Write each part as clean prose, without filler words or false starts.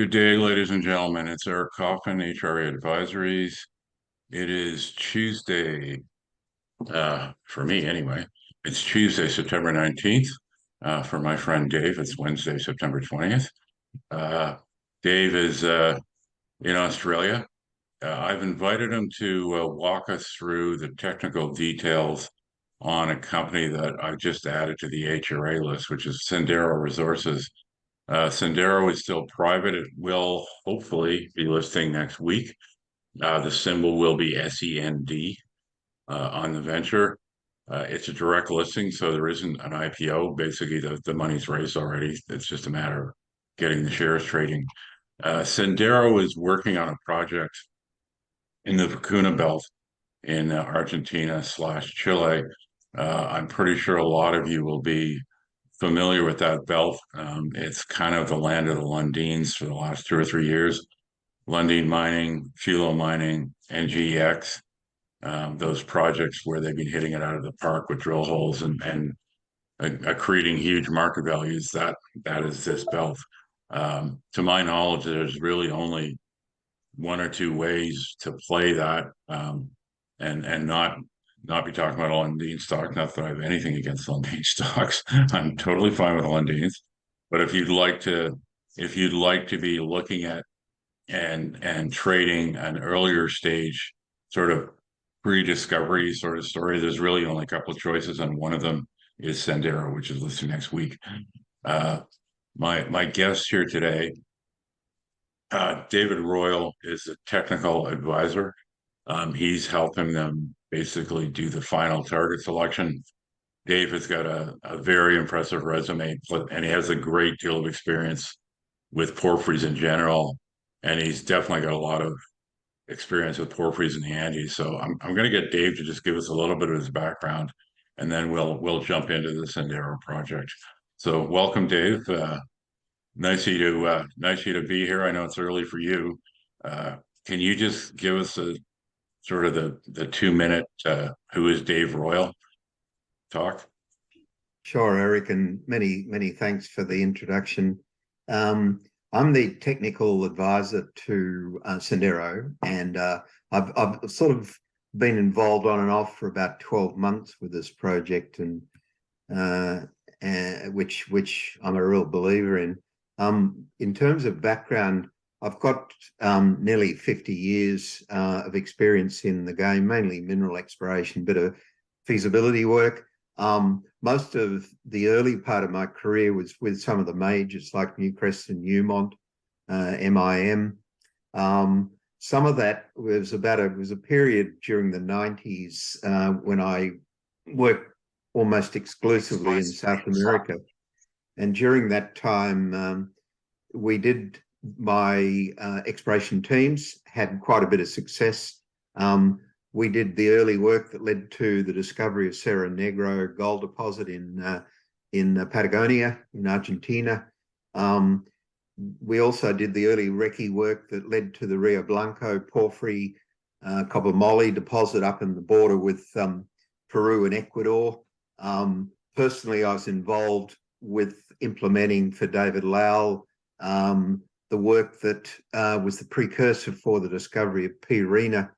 Good day, ladies and gentlemen. It's Eric Coffin, HRA Advisories. It is Tuesday, for me anyway. It's Tuesday, September 19th. For my friend Dave, it's Wednesday, September 20th. Dave is in Australia. I've invited him to walk us through the technical details on a company that I just added to the HRA list, which is Sendero Resources. Sendero is still private. It will hopefully be listing next week. The symbol will be SEND on the venture. It's a direct listing, so there isn't an IPO. Basically, the money's raised already. It's just a matter of getting the shares trading. Sendero is working on a project in the Vicuna Belt in Argentina/Chile. I'm pretty sure a lot of you will be familiar with that belt. It's kind of the land of the Lundins for the last 2 or 3 years. Lundin Mining, Filo Mining, NGEx, those projects where they've been hitting it out of the park with drill holes and creating huge market values. That is this belt. To my knowledge, there's really only one or two ways to play that, and not be talking about Lundin stock. Not that I have anything against Lundin stocks. I'm totally fine with Lundins. But if you'd like to be looking at and trading an earlier stage sort of pre-discovery sort of story, there's really only a couple of choices, and one of them is Sendero, which is listed next week. My guest here today, David Royle, is a technical advisor. He's helping them basically do the final target selection. Dave has got a very impressive resume, and he has a great deal of experience with porphyries in general. And he's definitely got a lot of experience with porphyries in the Andes. So I'm going to get Dave to just give us a little bit of his background, and then we'll jump into the Sendero project. So welcome, Dave. Nice of you to be here. I know it's early for you. Can you just give us a sort of the 2 minute who is Dave Royle talk? Sure, Eric, and many thanks for the introduction. I'm the technical advisor to Sendero, and I've sort of been involved on and off for about 12 months with this project, and which I'm a real believer in. In terms of background, I've got nearly 50 years of experience in the game, mainly mineral exploration, bit of feasibility work. Most of the early part of my career was with some of the majors like Newcrest and Newmont, MIM. Some of that was a period during the 90s when I worked almost exclusively in South America. And during that time, my exploration teams had quite a bit of success. We did the early work that led to the discovery of Cerro Negro gold deposit in Patagonia, in Argentina. We also did the early recce work that led to the Rio Blanco porphyry copper moly deposit up in the border with Peru and Ecuador. Personally, I was involved with implementing for David Lowell the work that was the precursor for the discovery of Pena.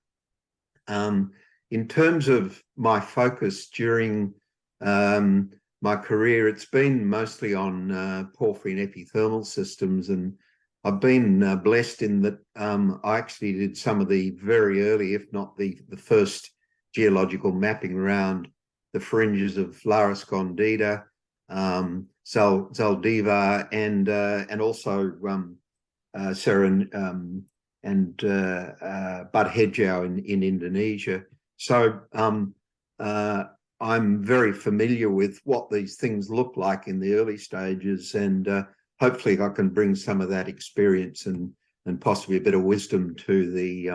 In terms of my focus during my career, it's been mostly on porphyry and epithermal systems, and I've been blessed in that I actually did some of the very early, if not the first geological mapping around the fringes of La Escondida, Zaldivar, and also Cerro and Bud Hedjau in Indonesia. So I'm very familiar with what these things look like in the early stages, and hopefully I can bring some of that experience and possibly a bit of wisdom to this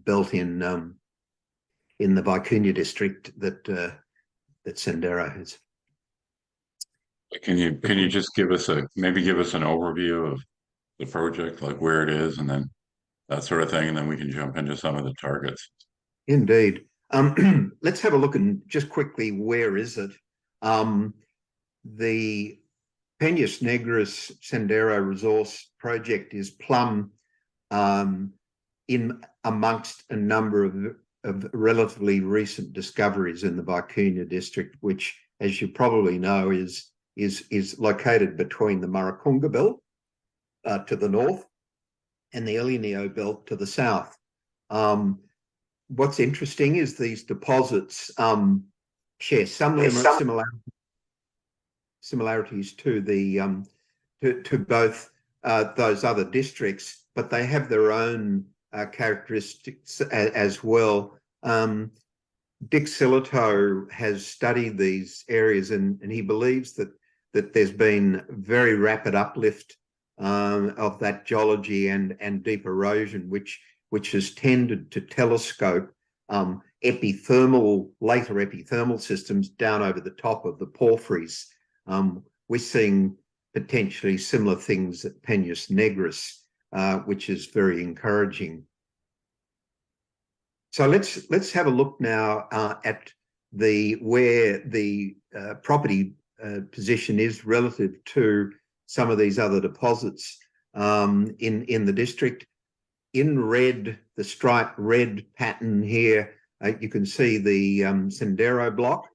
belt in the Vicuna district that Sendero has. Can you just maybe give us an overview of the project, like where it is, and then that sort of thing, and then we can jump into some of the targets. Indeed. Let's have a look and just quickly, where is it? The Peñas Negras Sendero resource project is plumb in amongst a number of relatively recent discoveries in the Vicuña district, which, as you probably know, is located between the Maricunga Belt to the north and the El Inio Belt to the south. What's interesting is these deposits share some similarities to the to both those other districts, but they have their own characteristics as well. Dick Silito has studied these areas, and he believes that there's been very rapid uplift of that geology and deep erosion, which has tended to telescope later epithermal systems down over the top of the porphyries. We're seeing potentially similar things at Peñas Negras, which is very encouraging. So let's have a look now at where the property position is relative to some of these other deposits in the district. In red, the striped red pattern here, you can see the Sendero block,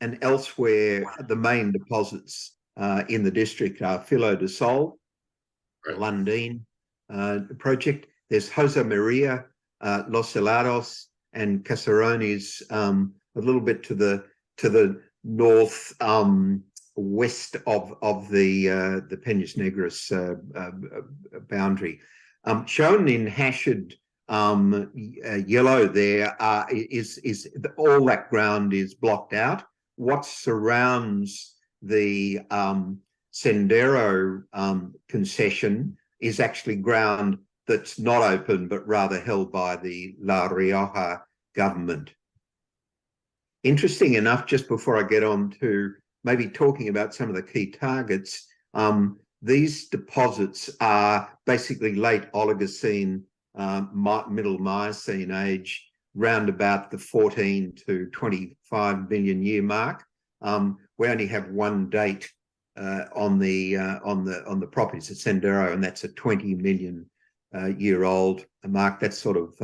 and elsewhere the main deposits in the district are Filo de Sol, the Lundin project. There's Jose Maria, Los Helados, and Caserones a little bit to the north west of the Peñas Negras boundary. Shown in hashed yellow there is all that ground is blocked out. What surrounds the Sendero concession is actually ground that's not open, but rather held by the La Rioja government. Interesting enough, just before I get on to maybe talking about some of the key targets, these deposits are basically late Oligocene, middle Miocene age, round about the 14 to 25 million year mark. We only have one date on the properties at Sendero, and that's a 20 million year old mark. That's sort of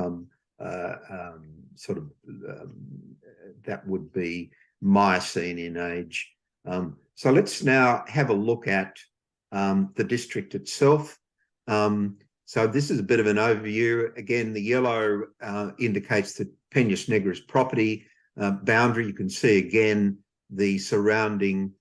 that would be Miocene in age. So let's now have a look at the district itself. So this is a bit of an overview. Again, the yellow indicates the Peñas Negras property boundary. You can see again the surrounding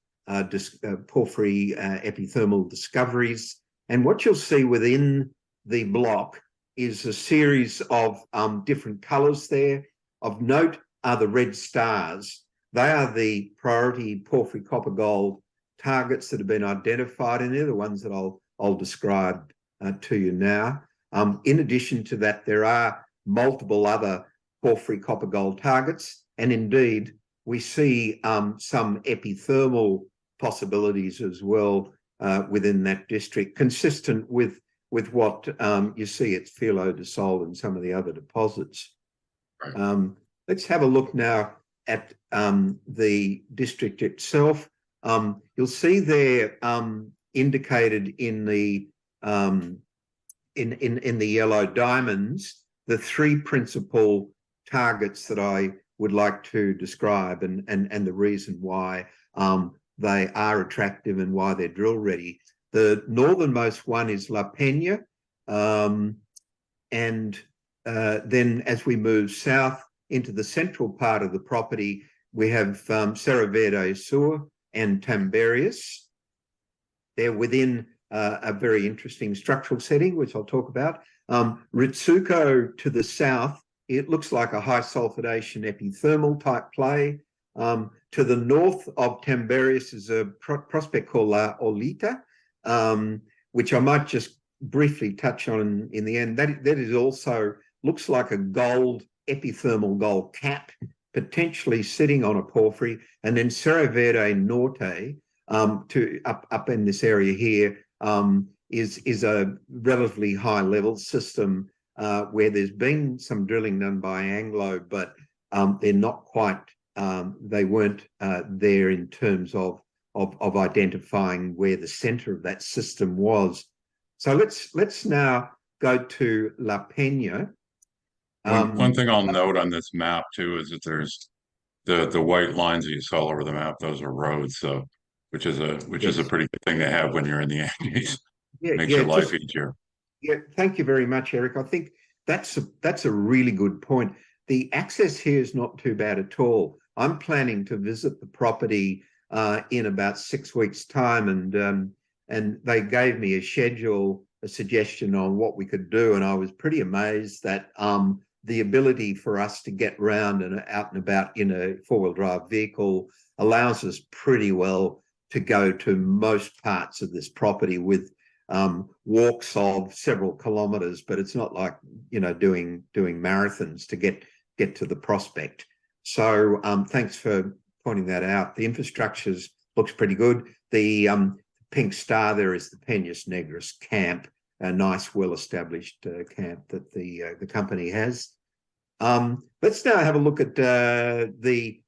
porphyry epithermal discoveries. And what you'll see within the block is a series of different colours there. Of note are the red stars. They are the priority porphyry copper gold targets that have been identified, and they're the ones that I'll describe to you now. In addition to that, there are multiple other porphyry copper gold targets, and indeed we see some epithermal possibilities as well within that district, consistent with what you see at Filo de Sol and some of the other deposits. Right. Let's have a look now at the district itself. You'll see there indicated in the yellow diamonds the three principal targets that I would like to describe, and the reason why they are attractive and why they're drill ready. The northernmost one is La Pena, and then as we move south into the central part of the property, we have Cerro Verde Sur and Tambarius. They're within a very interesting structural setting, which I'll talk about. Ritsuko to the south, it looks like a high sulfidation epithermal type play. To the north of Tambarius is a prospect called La Olita, which I might just briefly touch on in the end. That is also looks like a epithermal gold cap, potentially sitting on a porphyry. And then Cerro Verde Norte, up in this area here, is a relatively high level system where there's been some drilling done by Anglo, but they're not quite, they weren't there in terms of of identifying where the center of that system was. So let's now go to La Pena. One thing I'll note on this map too is that there's the white lines that you saw all over the map, those are roads, so which is a Yes. pretty good thing to have when you're in the Andes. Yeah, Makes yeah, your life easier. yeah. Thank you very much, Eric. I think that's a really good point. The access here is not too bad at all. I'm planning to visit the property in about 6 weeks' time, and they gave me a schedule, a suggestion on what we could do, and I was pretty amazed that the ability for us to get round and out and about in a four-wheel drive vehicle allows us pretty well to go to most parts of this property with walks of several kilometers, but it's not like, you know, doing marathons to get to the prospect. So thanks for pointing that out. The infrastructure looks pretty good. The pink star there is the Peñas Negras camp, a nice, well-established camp that the company has. Let's now have a look at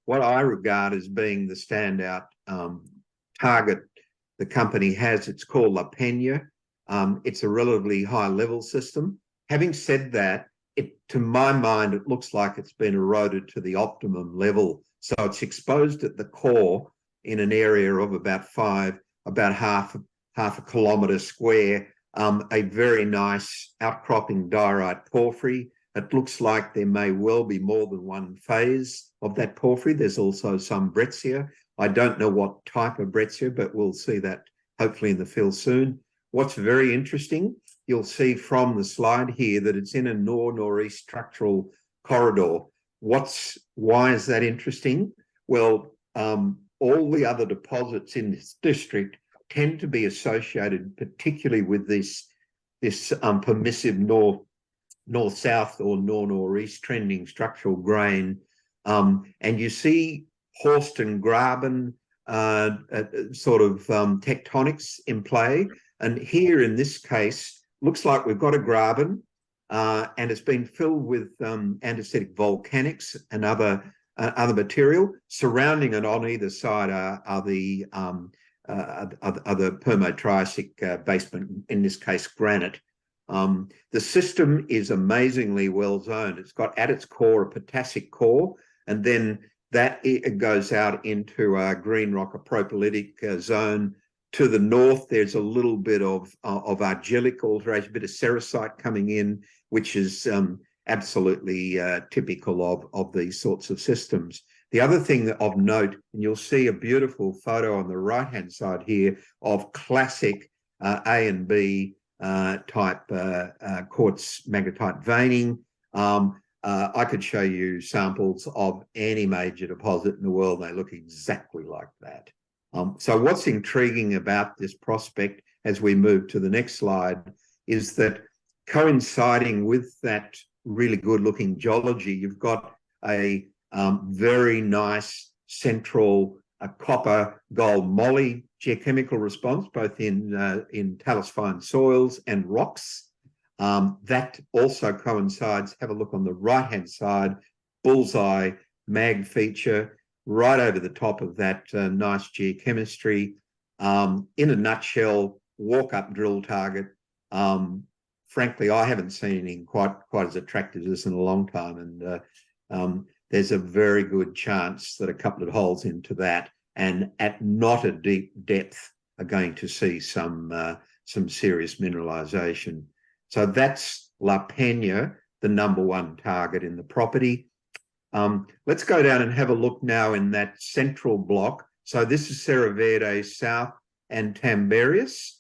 what I regard as being the standout target the company has. It's called La Pena. It's a relatively high-level system. Having said that, to my mind, it looks like it's been eroded to the optimum level. So it's exposed at the core in an area of about half a kilometre square. A very nice outcropping diorite porphyry. It looks like there may well be more than one phase of that porphyry. There's also some breccia. I don't know what type of breccia, but we'll see that hopefully in the field soon. What's very interesting, you'll see from the slide here that it's in a north-northeast structural corridor. Why is that interesting? Well, all the other deposits in this district tend to be associated particularly with this permissive north-south or north-northeast trending structural grain. And you see Horst and Graben sort of tectonics in play. And here in this case, looks like we've got a Graben and it's been filled with andesitic volcanics and other material. Surrounding it on either side are the Permo-Triassic basement, in this case granite. The system is amazingly well zoned. It's got at its core a potassic core, and then that it goes out into a green rock, a propylitic zone. To the north, there's a little bit of argillic alteration, a bit of sericite coming in, which is absolutely typical of these sorts of systems. The other thing of note, and you'll see a beautiful photo on the right-hand side here of classic A and B type quartz magnetite veining. I could show you samples of any major deposit in the world. They look exactly like that. So what's intriguing about this prospect as we move to the next slide is that coinciding with that really good looking geology, you've got a very nice central copper gold moly geochemical response, both in talus fine soils and rocks. That also coincides, have a look on the right-hand side, bullseye mag feature right over the top of that nice geochemistry. In a nutshell, walk-up drill target. Frankly, I haven't seen anything quite as attractive as this in a long time, and there's a very good chance that a couple of holes into that and at not a deep depth are going to see some serious mineralization. So that's La Pena, the #1 target in the property. Let's go down and have a look now in that central block. So this is Cerro Verde South and Tambarius.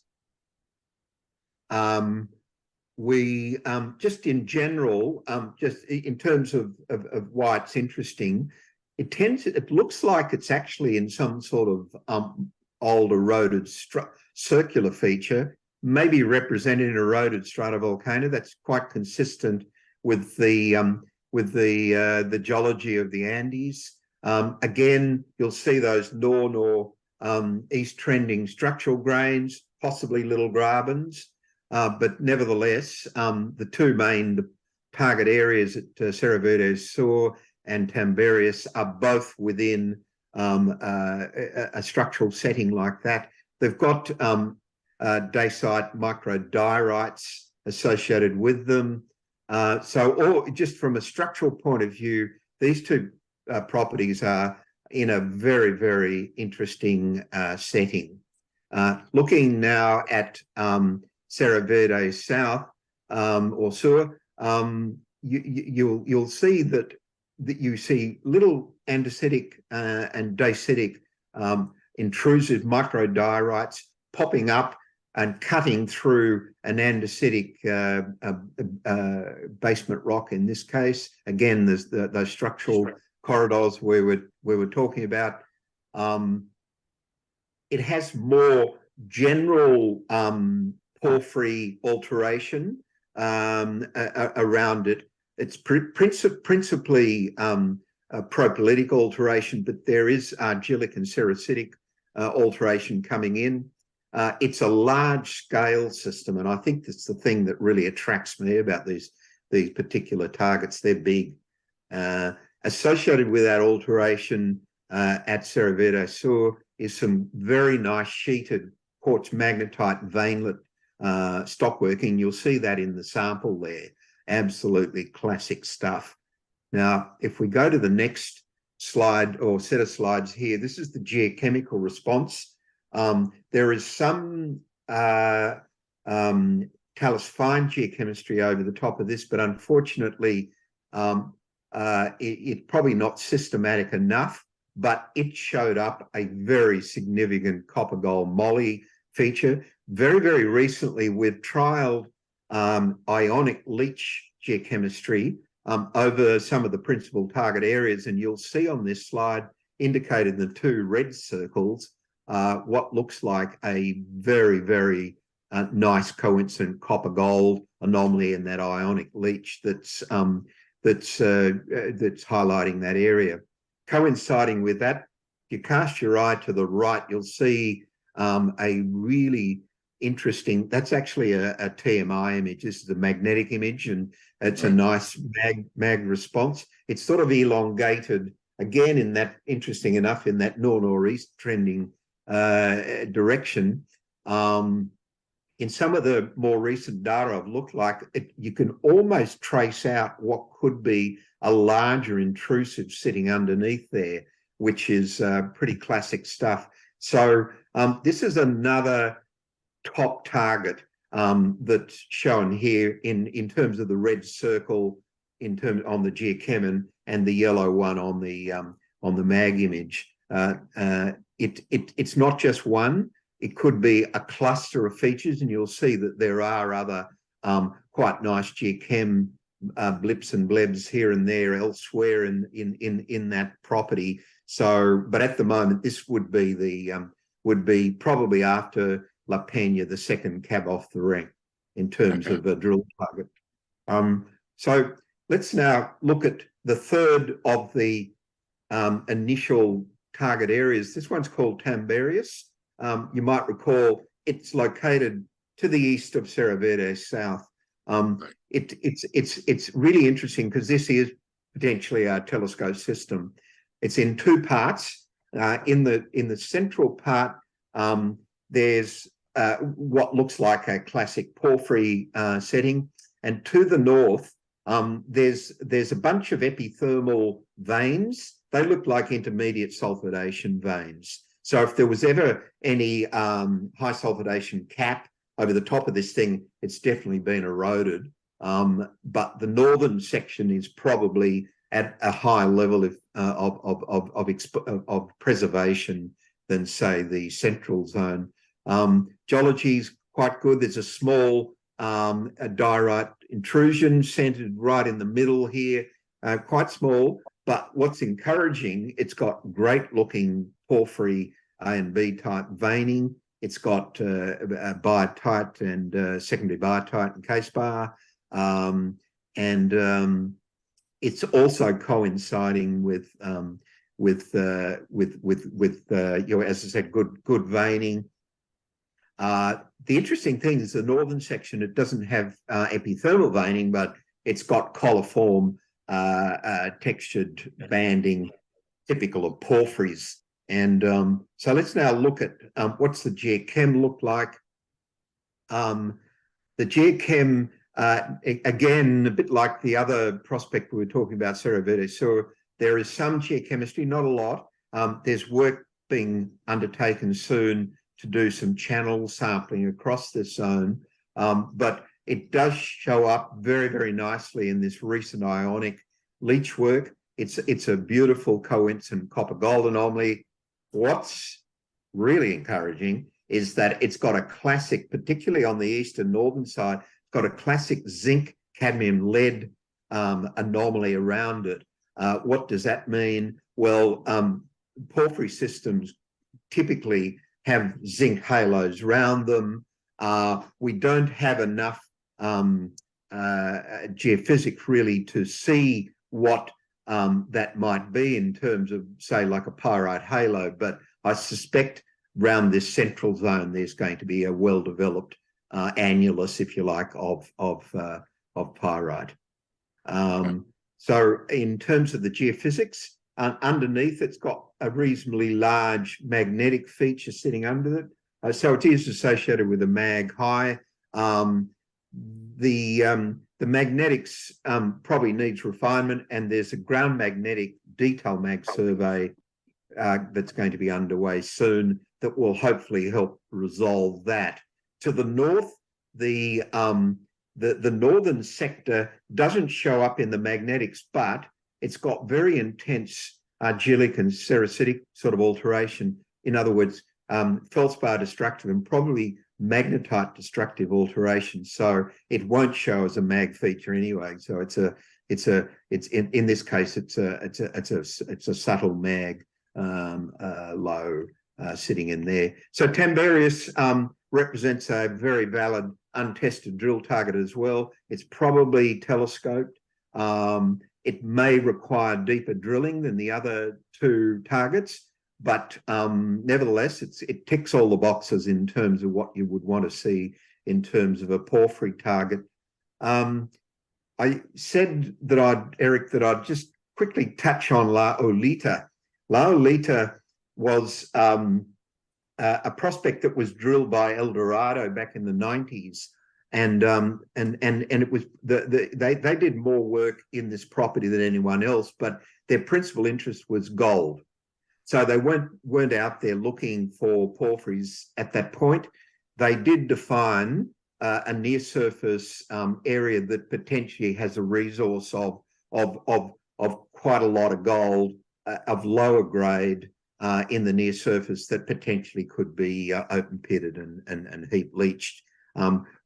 We just in general, just in terms of why it's interesting, it looks like it's actually in some sort of old eroded circular feature, maybe representing an eroded stratovolcano. That's quite consistent with the geology of the Andes. Again, you'll see those north-east trending structural grains, possibly little grabens. But nevertheless, the two main target areas at Cerro Verde Sur and Tambarius are both within a structural setting like that. They've got dacite microdiorites associated with them. Just from a structural point of view, these two properties are in a very, very interesting setting. Looking now at Cerro Verde South or Sur, you'll see that you see little andesitic and dacitic intrusive microdiorites popping up and cutting through an andesitic basement rock in this case. Again, there's those structural corridors we were talking about. It has more general porphyry alteration around it. It's principally propylitic alteration, but there is argillic and cerussitic alteration coming in. It's a large-scale system, and I think that's the thing that really attracts me about these particular targets. They're big. Associated with that alteration at Cerro Verde Sur is some very nice sheeted quartz magnetite veinlet stockworking. You'll see that in the sample there. Absolutely classic stuff. Now, if we go to the next slide or set of slides here, this is the geochemical response. There is some talus fine geochemistry over the top of this, but unfortunately, it's probably not systematic enough, but it showed up a very significant copper gold moly feature. Very, very recently, we've trialed ionic leach geochemistry over some of the principal target areas, and you'll see on this slide indicated in the two red circles what looks like a very, very nice coincident copper gold anomaly in that ionic leach that's highlighting that area. Coinciding with that, if you cast your eye to the right, you'll see a really interesting, that's actually a TMI image. This is a magnetic image, and it's a nice mag response. It's sort of elongated, again, in that, interesting enough, in that north-northeast trending direction. In some of the more recent data I've looked like, you can almost trace out what could be a larger intrusive sitting underneath there, which is pretty classic stuff. So this is another top target that's shown here in terms of the red circle on the geochem and the yellow one on the mag image. It's not just one. It could be a cluster of features, and you'll see that there are other quite nice geochem blips and blebs here and there elsewhere in that property. So, but at the moment, this would be probably after La Pena, the second cab off the rank in terms of a drill target. So let's now look at the third of the initial target areas. This one's called Tambarius. You might recall it's located to the east of Cerro Verde South. It's really interesting because this is potentially our telescope system. It's in two parts. In the central part, there's what looks like a classic porphyry setting, and to the north, there's a bunch of epithermal veins. They look like intermediate sulfidation veins. So if there was ever any high sulfidation cap over the top of this thing, it's definitely been eroded. But the northern section is probably at a higher level of preservation than, say, the central zone. Geology is quite good. There's a small diorite intrusion centered right in the middle here, quite small. But what's encouraging, it's got great looking porphyry A and B type veining. It's got biotite and secondary biotite and case bar. It's also coinciding with as I said, good veining. The interesting thing is the northern section, it doesn't have epithermal veining, but it's got coliform textured banding typical of porphyries. And so let's now look at what's the geochem look like. The geochem, again, a bit like the other prospect we were talking about, Cerro Verde. So there is some geochemistry, not a lot. There's work being undertaken soon to do some channel sampling across this zone. But it does show up very, very nicely in this recent ionic leach work. It's a beautiful coincident copper-gold anomaly. What's really encouraging is that it's got a classic, particularly on the east and northern side, it's got a classic zinc, cadmium, lead anomaly around it. What does that mean? Well, porphyry systems typically have zinc halos around them. We don't have enough geophysics really to see what that might be in terms of, say, like a pyrite halo, but I suspect around this central zone there's going to be a well-developed annulus, if you like, of pyrite. So in terms of the geophysics, underneath it's got a reasonably large magnetic feature sitting under it. So it is associated with a mag high. The magnetics probably needs refinement, and there's a ground magnetic detail mag survey that's going to be underway soon that will hopefully help resolve that. To the north, the northern sector doesn't show up in the magnetics, but it's got very intense argillic and sericitic sort of alteration. In other words, feldspar destructive and probably magnetite destructive alteration. So it won't show as a mag feature anyway. So it's in this case it's a subtle mag low sitting in there. So Tambarius represents a very valid untested drill target as well. It's probably telescoped. It may require deeper drilling than the other two targets, but nevertheless, it ticks all the boxes in terms of what you would want to see in terms of a porphyry target. I said that Eric, that I'd just quickly touch on La Olita. La Olita was a prospect that was drilled by Eldorado back in the 90s. And it was they did more work in this property than anyone else, but their principal interest was gold. So they weren't out there looking for porphyries at that point. They did define a near surface area that potentially has a resource of quite a lot of gold of lower grade in the near surface that potentially could be open pitted and heap leached.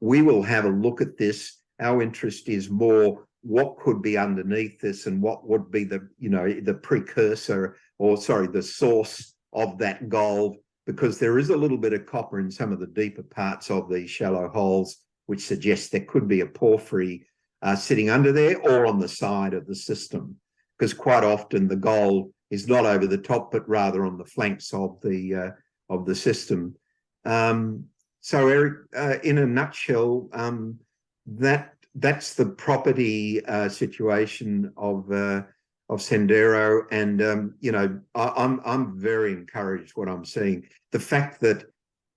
We will have a look at this. Our interest is more what could be underneath this and what would be the precursor, or sorry, the source of that gold, because there is a little bit of copper in some of the deeper parts of these shallow holes, which suggests there could be a porphyry sitting under there or on the side of the system, because quite often the gold is not over the top, but rather on the flanks of the system. So Eric, in a nutshell, that's the property situation of Sendero, and I'm very encouraged what I'm seeing. The fact that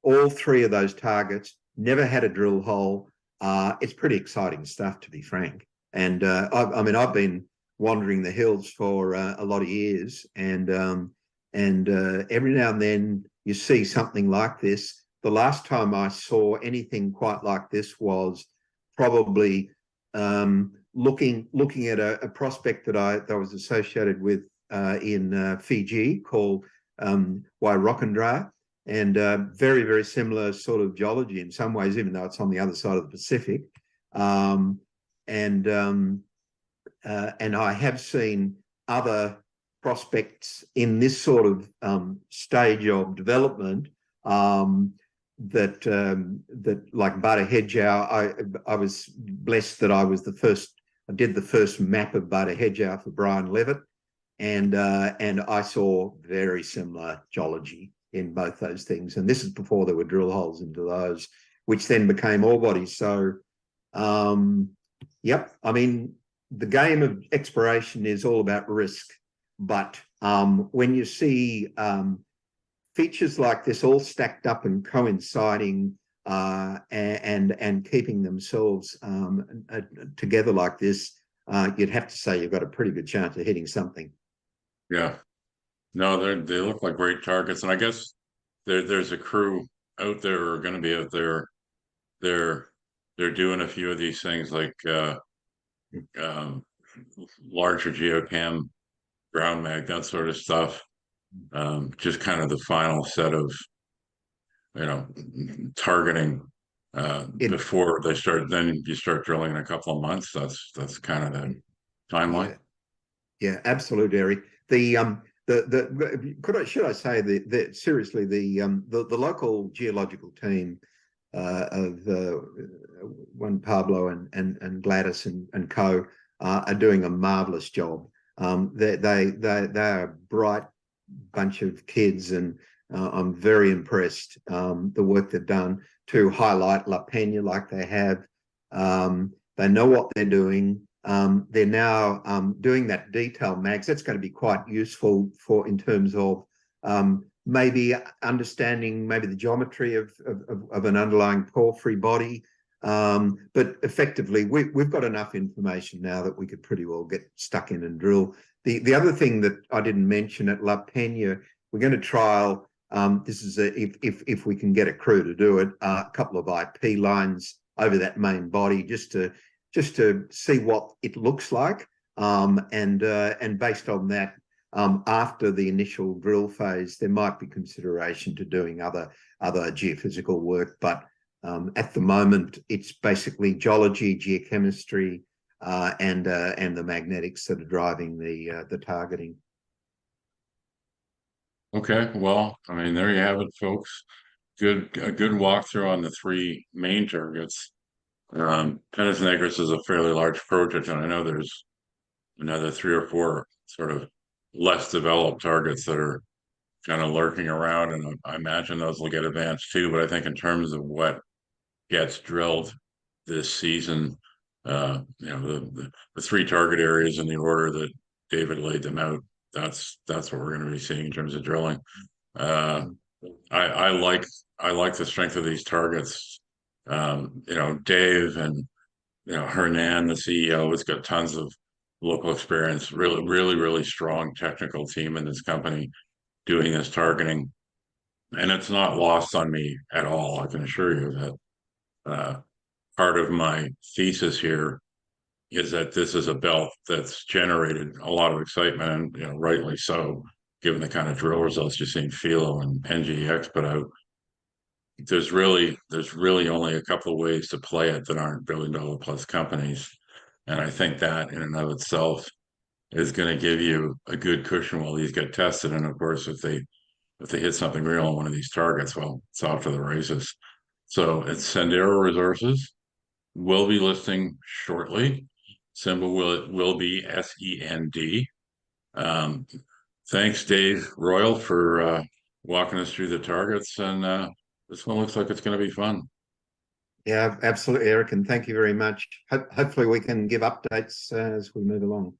all three of those targets never had a drill hole, it's pretty exciting stuff, to be frank. And I've been wandering the hills for a lot of years, and every now and then you see something like this. The last time I saw anything quite like this was probably looking at a prospect that was associated with in Fiji called Wairokandra, and very, very similar sort of geology in some ways, even though it's on the other side of the Pacific. And I have seen other prospects in this sort of stage of development that like Bada Hedjau. I was blessed that I did the first map of Bada Hedjau for Brian Levitt, and I saw very similar geology in both those things. And this is before there were drill holes into those, which then became ore bodies. So, yep, I mean, the game of exploration is all about risk, but when you see features like this all stacked up and coinciding and keeping themselves together like this, you'd have to say you've got a pretty good chance of hitting something. Yeah. No, they look like great targets, and I guess there's a crew out there or going to be out there. They're they're doing a few of these things like um, larger geochem, ground mag, that sort of stuff. Just kind of the final set of targeting It, before they start. Then you start drilling in a couple of months. That's kind of the timeline. yeah, yeah, absolutely, Eric. Should I say seriously the local geological team of one Pablo and Gladys and co are doing a marvelous job. They're a bright bunch of kids, and I'm very impressed the work they've done to highlight La Pena like they have. They know what they're doing. They're now doing that detail mags. That's going to be quite useful for in terms of maybe understanding maybe the geometry of an underlying porphyry body. But effectively, we've got enough information now that we could pretty well get stuck in and drill. The other thing that I didn't mention at La Pena, we're going to trial. This is if we can get a crew to do it, a couple of IP lines over that main body just to see what it looks like, and based on that, after the initial drill phase, there might be consideration to doing other geophysical work, but at the moment it's basically geology, geochemistry, and the magnetics that are driving the targeting. Okay, well, I mean, there you have it, folks. A good walkthrough on the three main targets. Penas Negras is a fairly large project, and I know there's another three or four sort of less developed targets that are kind of lurking around, and I imagine those will get advanced too. But I think in terms of what gets drilled this season, the three target areas in the order that David laid them out, that's what we're going to be seeing in terms of drilling. Uh, I like the strength of these targets. Dave and Hernan, the CEO, has got tons of local experience. Really, really, really strong technical team in this company doing this targeting, and it's not lost on me at all. I can assure you that part of my thesis here is that this is a belt that's generated a lot of excitement, and rightly so, given the kind of drill results you're seeing Philo and NGX put out. There's really only a couple of ways to play it that aren't billion-dollar plus companies, and I think that in and of itself is going to give you a good cushion while these get tested. And of course, if they hit something real on one of these targets, well, it's off to the races. So it's Sendero Resources. Will be listing shortly. Symbol will be SEND. Thanks, Dave Royle, for walking us through the targets, and this one looks like it's going to be fun. Yeah, absolutely, Eric, and thank you very much. Hopefully we can give updates as we move along.